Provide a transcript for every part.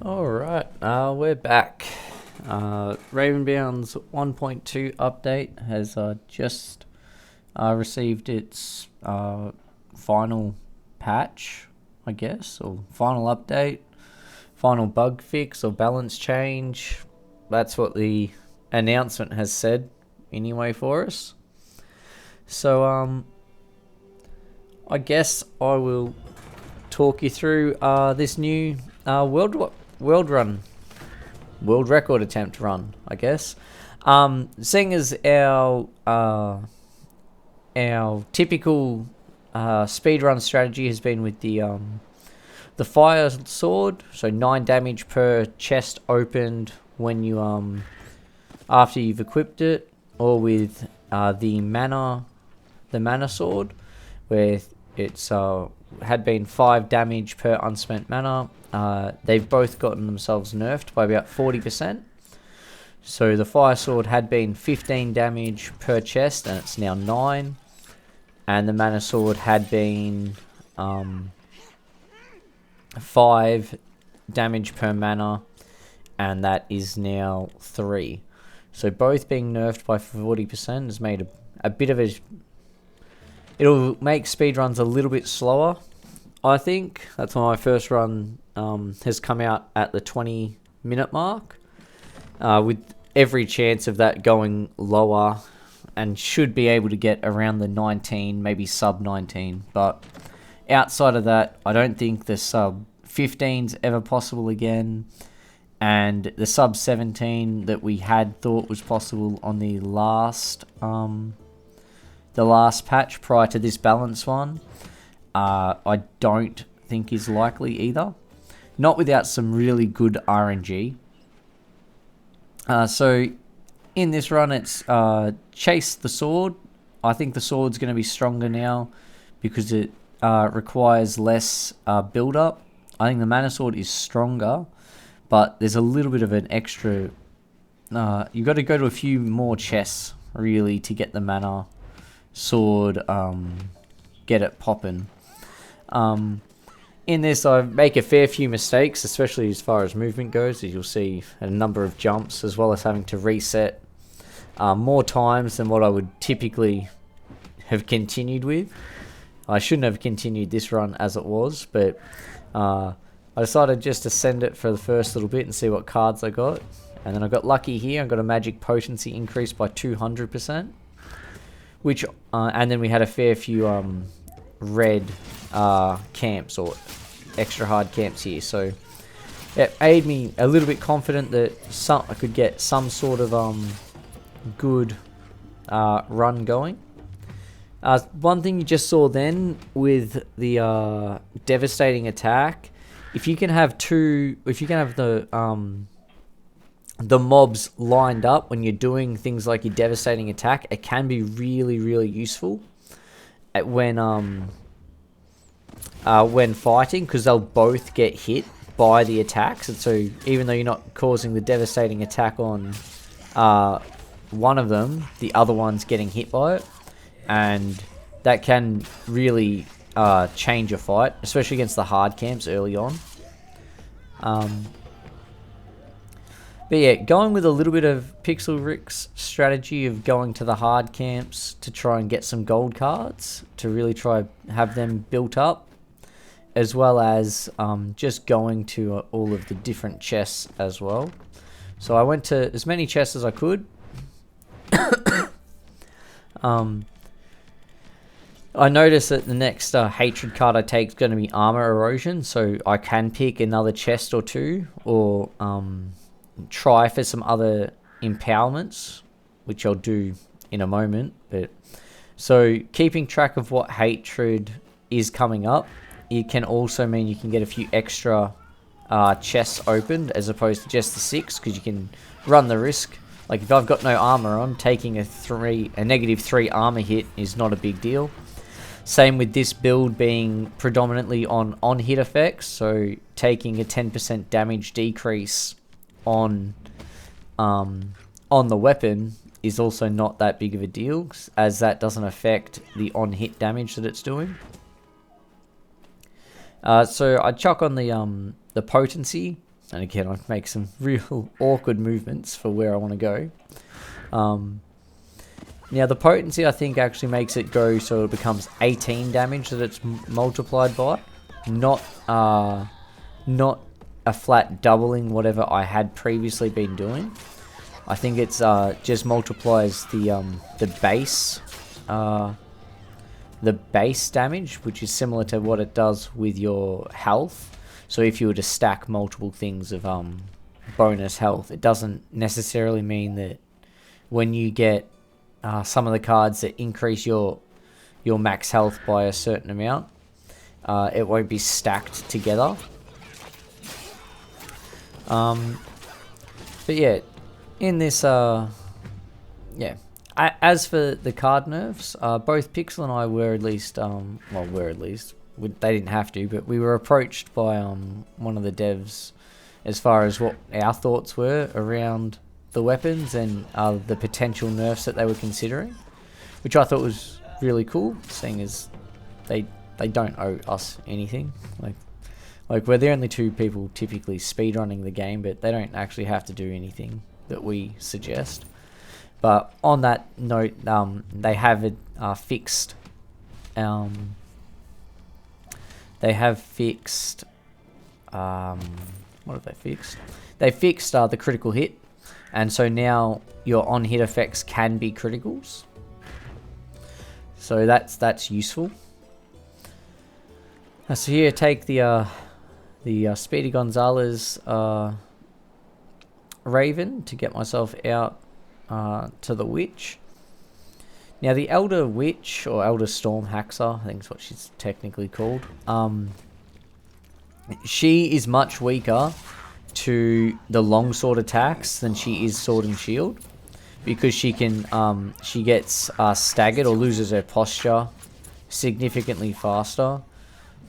Alright, we're back. Ravenbound's 1.2 update has just received its final patch, I guess, or final update, final bug fix or balance change. That's what the announcement has said anyway for us. So, I guess I will talk you through this new world record attempt run, I guess. Seeing as our typical speedrun strategy has been with the fire sword, so 9 damage per chest opened when you after you've equipped it, or with the mana sword, where it's had been 5 damage per unspent mana. They've both gotten themselves nerfed by about 40%. So the fire sword had been 15 damage per chest, and it's now 9. And the mana sword had been 5 damage per mana, and that is now 3. So both being nerfed by 40% has made a bit of a... It'll make speedruns a little bit slower, I think. That's why my first run has come out at the 20-minute mark, with every chance of that going lower, and should be able to get around the 19, maybe sub 19. But outside of that, I don't think the sub 15's ever possible again. And the sub 17 that we had thought was possible on the last patch prior to this balance one, I don't think is likely either. Not without some really good RNG. So in this run, it's chase the sword. I think the sword's going to be stronger now because it requires less build up. I think the mana sword is stronger, but there's a little bit of an extra... you've got to go to a few more chests really to get the mana sword, get it popping. In this, I make a fair few mistakes, especially as far as movement goes, as you'll see a number of jumps, as well as having to reset more times than what I would typically have continued with. I shouldn't have continued this run as it was, but I decided just to send it for the first little bit and see what cards I got. And then I got lucky here. I got a magic potency increase by 200%. Which, and then we had a fair few red camps or extra hard camps here, so it made me a little bit confident that I could get some sort of good run going. One thing you just saw then with the devastating attack, if you can have the mobs lined up when you're doing things like your devastating attack, it can be really, really useful when fighting, because they'll both get hit by the attacks. And so even though you're not causing the devastating attack on one of them, the other one's getting hit by it, and that can really change a fight, especially against the hard camps early on. But yeah, going with a little bit of Pixel Rick's strategy of going to the hard camps to try and get some gold cards, to really try have them built up, as well as just going to all of the different chests as well. So I went to as many chests as I could. I noticed that the next hatred card I take is going to be armor erosion, so I can pick another chest or two, or try for some other empowerments, which I'll do in a moment. But so keeping track of what hatred is coming up, it can also mean you can get a few extra chests opened as opposed to just the 6, because you can run the risk. Like if I've got no armor on, taking a -3 armor hit is not a big deal. Same with this build being predominantly on hit effects, so taking a 10% damage decrease on the weapon is also not that big of a deal, as that doesn't affect the on hit damage that it's doing. So I chuck on the potency. And again, I make some real awkward movements for where I want to go. Now the potency, I think, actually makes it go so it becomes 18 damage that it's multiplied by, not a flat doubling whatever I had previously been doing. I think it's just multiplies the base damage, which is similar to what it does with your health. So if you were to stack multiple things of bonus health, it doesn't necessarily mean that when you get some of the cards that increase your max health by a certain amount, it won't be stacked together. But yeah, in this, yeah. As for the card nerfs, both Pixel and I were at least, they didn't have to, but we were approached by one of the devs as far as what our thoughts were around the weapons and the potential nerfs that they were considering, which I thought was really cool, seeing as they don't owe us anything. Like we're the only two people typically speedrunning the game, but they don't actually have to do anything that we suggest. But on that note, they have it fixed. They have fixed. What have they fixed? They fixed the critical hit, and so now your on-hit effects can be criticals. So that's useful. So here, take the Speedy Gonzalez Raven to get myself out to the Witch. Now the Elder Witch, or Elder Storm Haxa, I think is what she's technically called, she is much weaker to the longsword attacks than she is sword and shield, because she can she gets staggered or loses her posture significantly faster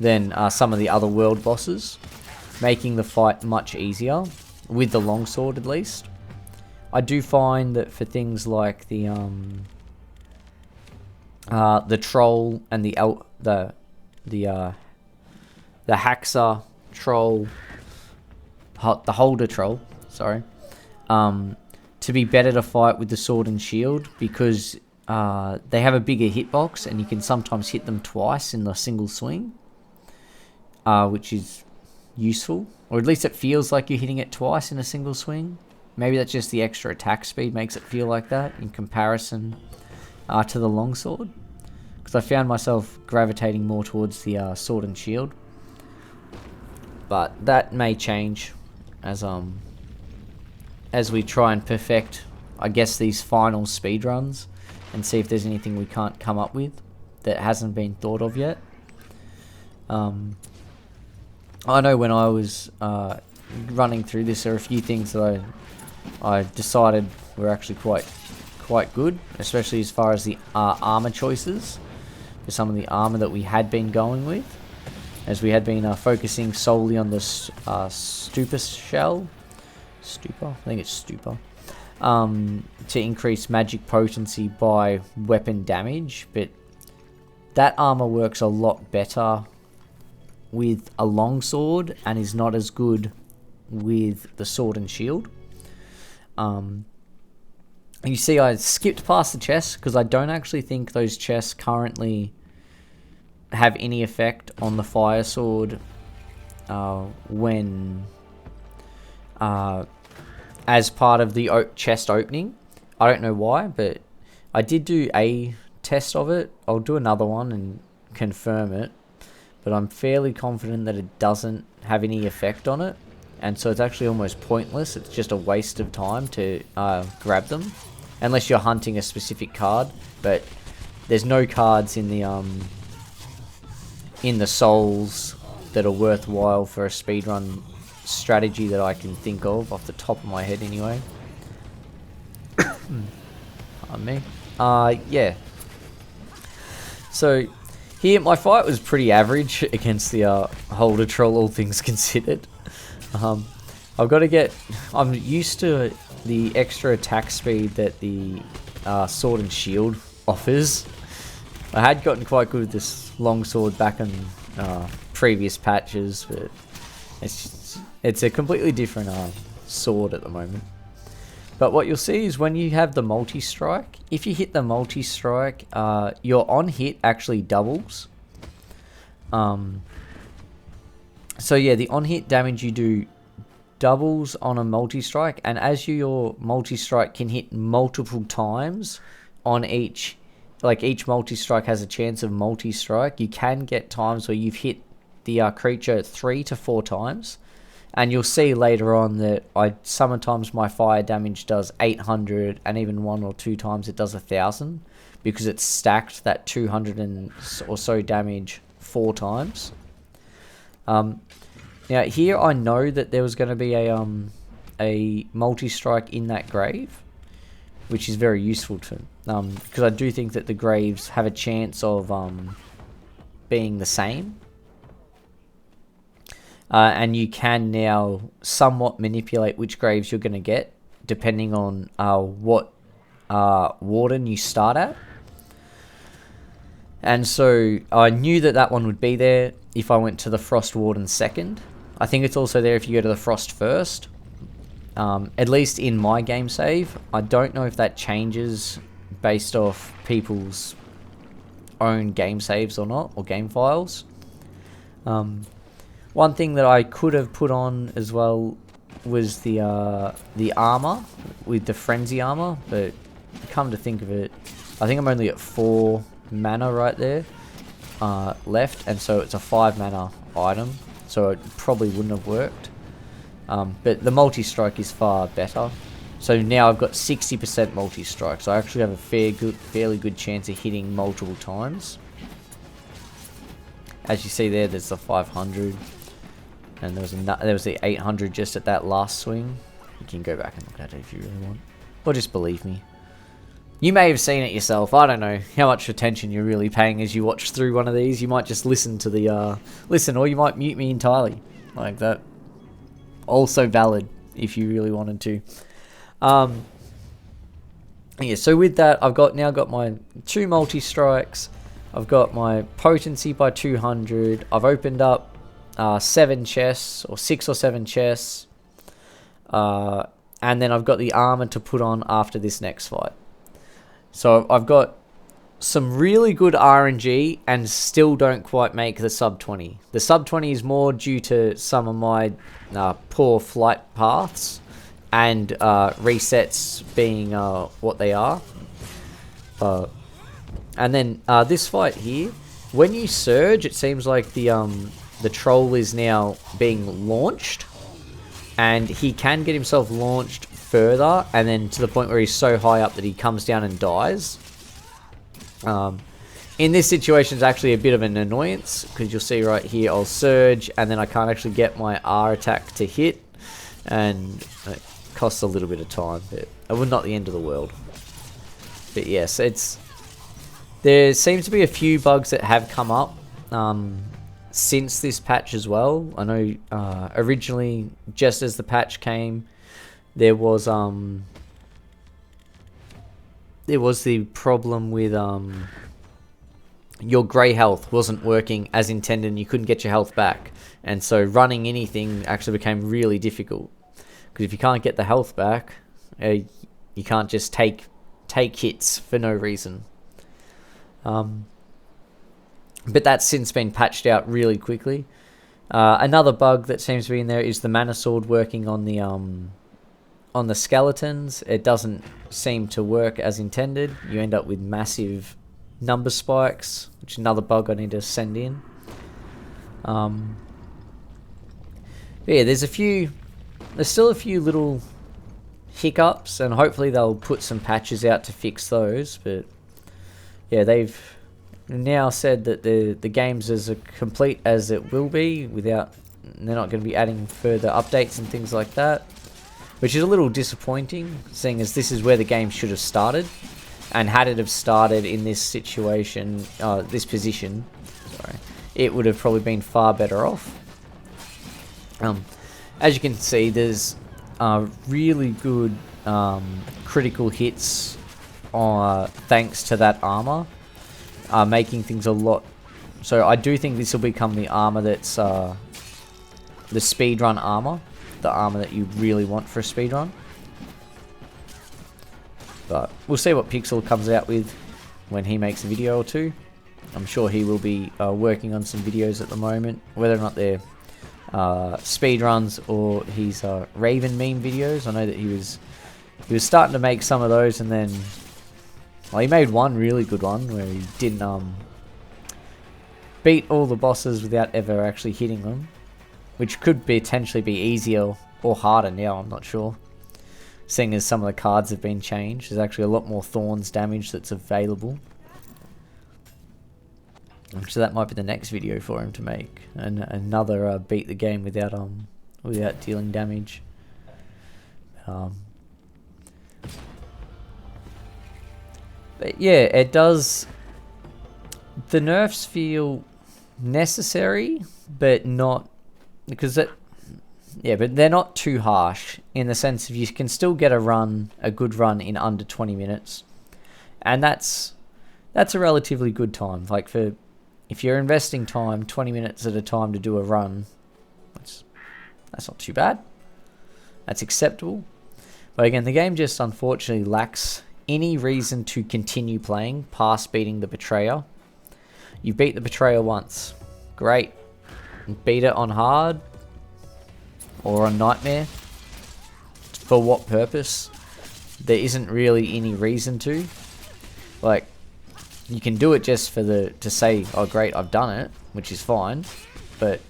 than some of the other world bosses, making the fight much easier with the longsword at least. I do find that for things like the troll and the Haxa troll, the holder troll, sorry, to be better to fight with the sword and shield, because they have a bigger hitbox and you can sometimes hit them twice in the single swing, which is useful, or at least it feels like you're hitting it twice in a single swing. Maybe that's just the extra attack speed makes it feel like that in comparison to the longsword, because I found myself gravitating more towards the sword and shield. But that may change as we try and perfect, I guess, these final speed runs and see if there's anything we can't come up with that hasn't been thought of yet. I know when I was running through this, there are a few things that I decided were actually quite good, especially as far as the armor choices for some of the armor that we had been going with, as we had been focusing solely on the Stupa shell. Stupa? I think it's Stupa. To increase magic potency by weapon damage, but that armor works a lot better with a longsword and is not as good with the sword and shield. You see, I skipped past the chests because I don't actually think those chests currently have any effect on the fire sword when as part of the chest opening. I don't know why, but I did do a test of it. I'll do another one and confirm it, but I'm fairly confident that it doesn't have any effect on it, and so it's actually almost pointless. It's just a waste of time to grab them, unless you're hunting a specific card. But there's no cards in the souls that are worthwhile for a speedrun strategy that I can think of off the top of my head anyway. Pardon me. Yeah. So here, my fight was pretty average against the holder troll, all things considered. I've got to get... I'm used to the extra attack speed that the sword and shield offers. I had gotten quite good with this longsword back in previous patches, but it's It's a completely different sword at the moment. But what you'll see is when you have the multi-strike, if you hit the multi-strike, your on-hit actually doubles. So yeah, the on-hit damage you do doubles on a multi-strike, and as your multi-strike can hit multiple times on each, like each multi-strike has a chance of multi-strike, you can get times where you've hit the creature 3 to 4 times. And you'll see later on that sometimes my fire damage does 800, and even 1 or 2 times it does 1,000, because it's stacked that 200 or so damage 4 times. Now here I know that there was going to be a multi-strike in that grave, which is very useful to because I do think that the graves have a chance of being the same. And you can now somewhat manipulate which graves you're going to get, depending on what warden you start at. And so I knew that that one would be there if I went to the Frost Warden second. I think it's also there if you go to the Frost first. At least in my game save. I don't know if that changes based off people's own game saves or not, or game files. One thing that I could have put on as well was the armor, with the frenzy armor, but come to think of it, I think I'm only at 4 mana right there left, and so it's a 5 mana item, so it probably wouldn't have worked. But the multi-strike is far better. So now I've got 60% multi-strike, so I actually have a fairly good chance of hitting multiple times. As you see there's the 500. And there was the 800 just at that last swing. You can go back and look at it if you really want. Or just believe me. You may have seen it yourself. I don't know how much attention you're really paying as you watch through one of these. You might just listen to the... listen, or you might mute me entirely. Like that. Also valid, if you really wanted to. Yeah, so with that, I've now got my 2 multi-strikes. I've got my potency by 200. I've opened up 7 chests, or 6 or 7 chests, and then I've got the armor to put on after this next fight. So I've got some really good RNG and still don't quite make the sub 20. The sub 20 is more due to some of my poor flight paths and resets being what they are. And then this fight here, when you surge, it seems like the troll is now being launched, and he can get himself launched further, and then to the point where he's so high up that he comes down and dies. In this situation, it's actually a bit of an annoyance, because you'll see right here, I'll surge, and then I can't actually get my R attack to hit, and it costs a little bit of time, but not the end of the world. But yes, there seems to be a few bugs that have come up since this patch as well. I know originally, just as the patch came, there was the problem with your grey health wasn't working as intended, and you couldn't get your health back, and so running anything actually became really difficult, because if you can't get the health back, you can't just take hits for no reason. But that's since been patched out really quickly. Another bug that seems to be in there is the mana sword working on the skeletons. It doesn't seem to work as intended. You end up with massive number spikes, which is another bug I need to send in. Yeah, there's still a few little hiccups, and hopefully they'll put some patches out to fix those. But yeah, they've now said that the game's as complete as it will be, they're not going to be adding further updates and things like that, which is a little disappointing, seeing as this is where the game should have started, and had it have started in this situation, this position, sorry, it would have probably been far better off. As you can see, there's really good critical hits thanks to that armor. Making things a lot... So I do think this will become the armor that's... the speedrun armor. the armor that you really want for a speedrun. But we'll see what Pixel comes out with when he makes a video or two. I'm sure he will be working on some videos at the moment, whether or not they're speedruns or his Raven meme videos. I know that he was starting to make some of those, and then he made one really good one where he didn't beat all the bosses without ever actually hitting them, which could potentially be easier or harder now, I'm not sure. Seeing as some of the cards have been changed, there's actually a lot more Thorns damage that's available. So that might be the next video for him to make, and another beat the game without dealing damage. But yeah, it does. The nerfs feel necessary, but not because it. Yeah, but they're not too harsh in the sense of you can still get a good run in under 20 minutes, and that's a relatively good time. Like if you're investing time, 20 minutes at a time to do a run, that's not too bad. That's acceptable. But again, the game just unfortunately lacks any reason to continue playing past beating the Betrayer. You beat the Betrayer once, great. Beat it on hard or on Nightmare. For what purpose? There isn't really any reason to. Like, you can do it just for to say, oh great, I've done it, which is fine, but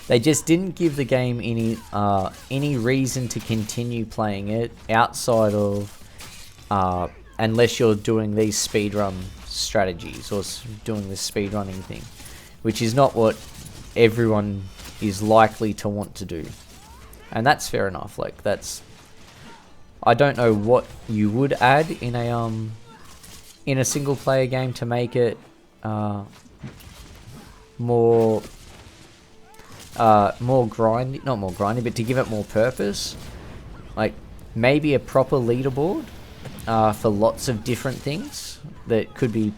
they just didn't give the game any reason to continue playing it outside of unless you're doing these speedrun strategies or doing this speedrunning thing, which is not what everyone is likely to want to do, and that's fair enough. Like, I don't know what you would add in a single player game to make it more grindy, not more grindy, but to give it more purpose. Like maybe a proper leaderboard for lots of different things that could be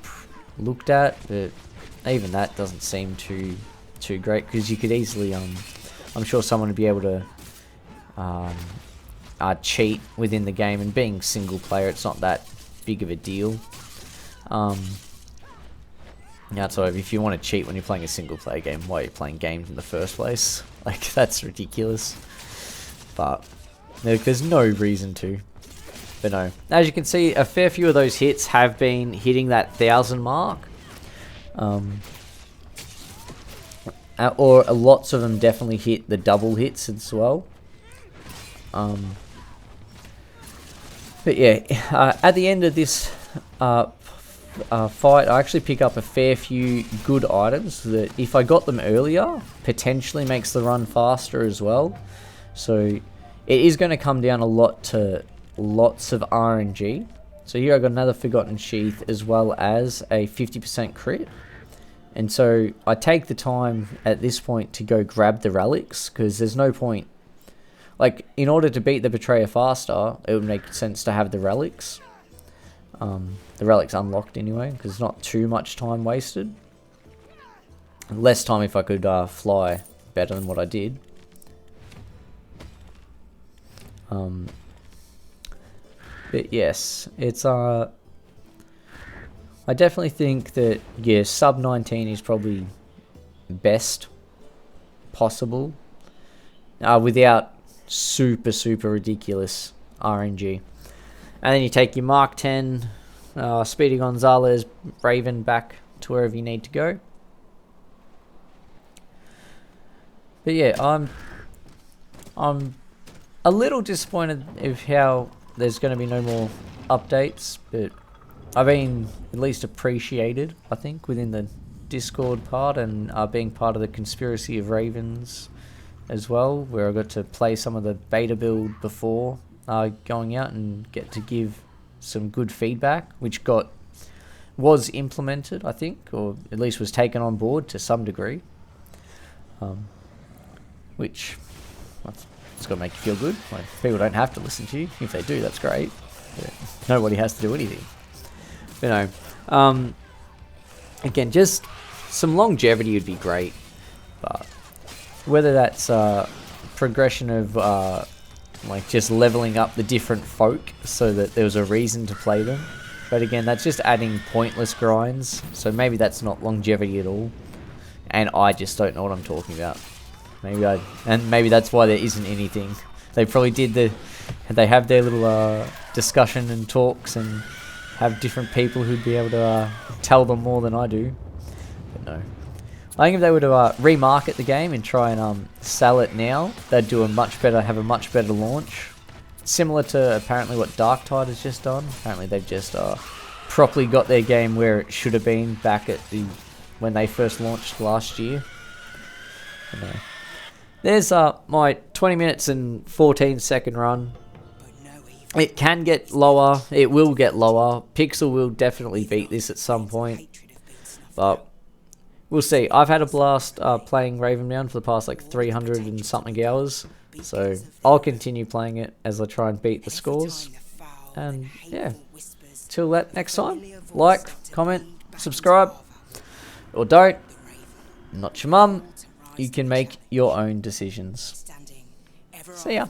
looked at, but even that doesn't seem too great, because you could easily I'm sure someone would be able to cheat within the game, and being single player, it's not that big of a deal. Outside of if you want to cheat when you're playing a single player game, why are you playing games in the first place? Like, that's ridiculous. But there's no reason to. But no, as you can see, a fair few of those hits have been hitting that 1,000 mark. Or lots of them definitely hit the double hits as well. But yeah, at the end of this fight, I actually pick up a fair few good items that, if I got them earlier, potentially makes the run faster as well. So it is going to come down a lot to lots of RNG. So here I got another Forgotten Sheath as well as a 50% crit. And so I take the time at this point to go grab the relics, because there's no point. Like, in order to beat the Betrayer faster, it would make sense to have the relics. The relics unlocked anyway, because it's not too much time wasted. Less time if I could fly better than what I did. But yes, it's I definitely think that, yeah, sub 19 is probably best possible without super ridiculous RNG. And then you take your Mark 10 Speedy Gonzalez Raven back to wherever you need to go. But yeah, I'm a little disappointed of how there's going to be no more updates, but I've been at least appreciated, I think, within the Discord part, and being part of the Conspiracy of Ravens as well, where I got to play some of the beta build before going out and get to give some good feedback, which was implemented, I think, or at least was taken on board to some degree, which it's got to make you feel good. Like, people don't have to listen to you. If they do, that's great. But nobody has to do anything. You know, again, just some longevity would be great, but whether that's progression of like just leveling up the different folk so that there was a reason to play them. But again, that's just adding pointless grinds, so maybe that's not longevity at all. And I just don't know what I'm talking about. Maybe that's why there isn't anything. They probably they have their little discussion and talks and have different people who'd be able to tell them more than I do. But no. I think if they were to remarket the game and try and sell it now, they'd have a much better launch. Similar to apparently what Darktide has just done. Apparently they've just properly got their game where it should have been back at when they first launched last year. But no. There's my 20 minutes and 14-second run. It can get lower. It will get lower. Pixel will definitely beat this at some point. But we'll see. I've had a blast playing Ravenbound for the past like 300 and something hours. So I'll continue playing it as I try and beat the scores. And yeah, till that next time, like, comment, subscribe, or don't. Not your mum. You can make your own decisions. See ya.